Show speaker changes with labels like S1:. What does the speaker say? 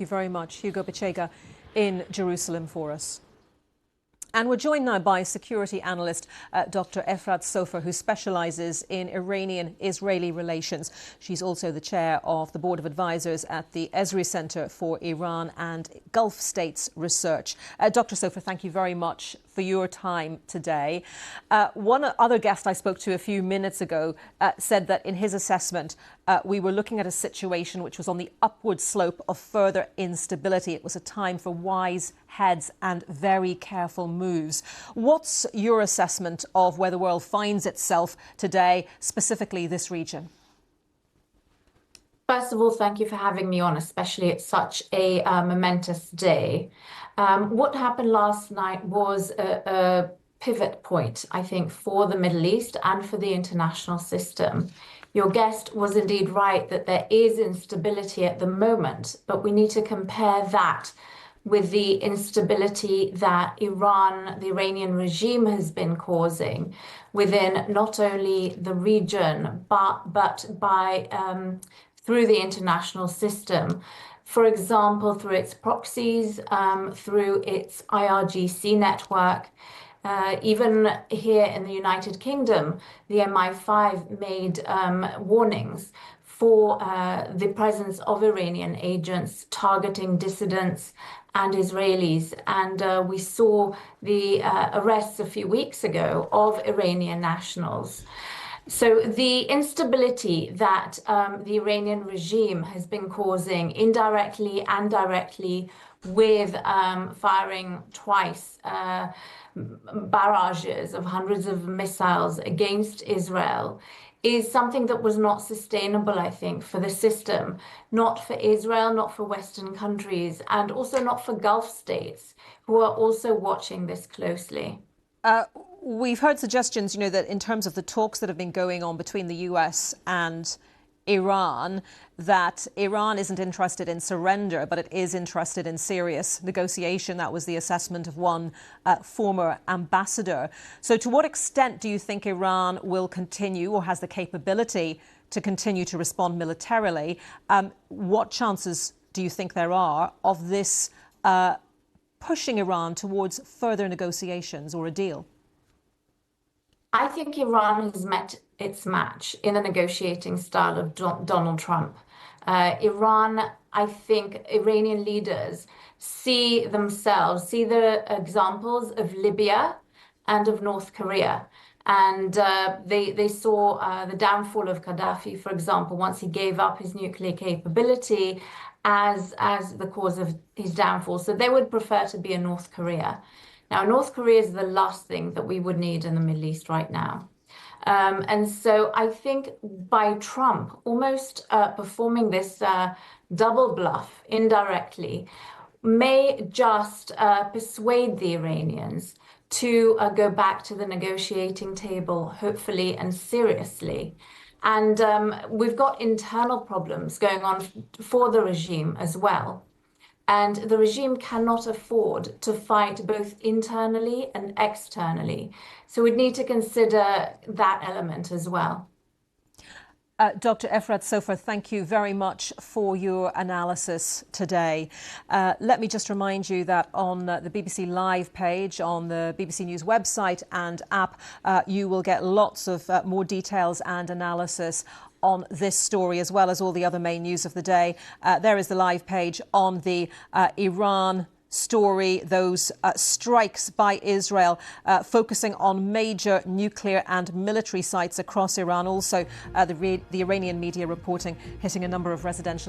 S1: you very much, Hugo Bichega in Jerusalem for us. And we're joined now by security analyst Dr. Efrat Sopher, who specialises in Iranian-Israeli relations. She's also the chair of the Board of Advisors at the Ezri Centre for Iran and Gulf States Research. Dr. Sopher, thank you very much for your time today. One other guest I spoke to a few minutes ago said that in his assessment, we were looking at a situation which was on the upward slope of further instability. It was a time for wise heads and very careful moves. What's your assessment of where the world finds itself today, specifically this region?
S2: First of all, thank you for having me on, especially at such a momentous day. What happened last night was a pivot point, I think, for the Middle East and for the international system. Your guest was indeed right that there is instability at the moment, but we need to compare that with the instability that Iran, the Iranian regime, has been causing within not only the region, but by through the international system. For example, through its proxies, through its IRGC network. Even here in the United Kingdom, the MI5 made warnings for the presence of Iranian agents targeting dissidents and Israelis. And we saw the arrests a few weeks ago of Iranian nationals. So the instability that the Iranian regime has been causing indirectly and directly with firing twice barrages of hundreds of missiles against Israel is something that was not sustainable, I think, for the system, not for Israel, not for Western countries, and also not for Gulf states who are also watching this closely.
S1: We've heard suggestions, that in terms of the talks that have been going on between the US and Iran, that Iran isn't interested in surrender, but it is interested in serious negotiation. That was the assessment of one former ambassador. So to what extent do you think Iran will continue or has the capability to continue to respond militarily? What chances do you think there are of this pushing Iran towards further negotiations or a deal?
S2: I think Iran has met its match in the negotiating style of Donald Trump. I think Iranian leaders see the examples of Libya and of North Korea. And they saw the downfall of Gaddafi, for example, once he gave up his nuclear capability as the cause of his downfall. So they would prefer to be a North Korea. Now, North Korea is the last thing that we would need in the Middle East right now. And so I think by Trump almost performing this double bluff indirectly may just persuade the Iranians to go back to the negotiating table, hopefully and seriously. And we've got internal problems going on for the regime as well. And the regime cannot afford to fight both internally and externally. So we'd need to consider that element as well.
S1: Dr. Efrat Sopher, thank you very much for your analysis today. Let me just remind you that on the BBC Live page, on the BBC News website and app, you will get lots of more details and analysis on this story, as well as all the other main news of the day. There is the live page on the Iran story, those strikes by Israel, focusing on major nuclear and military sites across Iran. Also, the Iranian media reporting hitting a number of residential areas.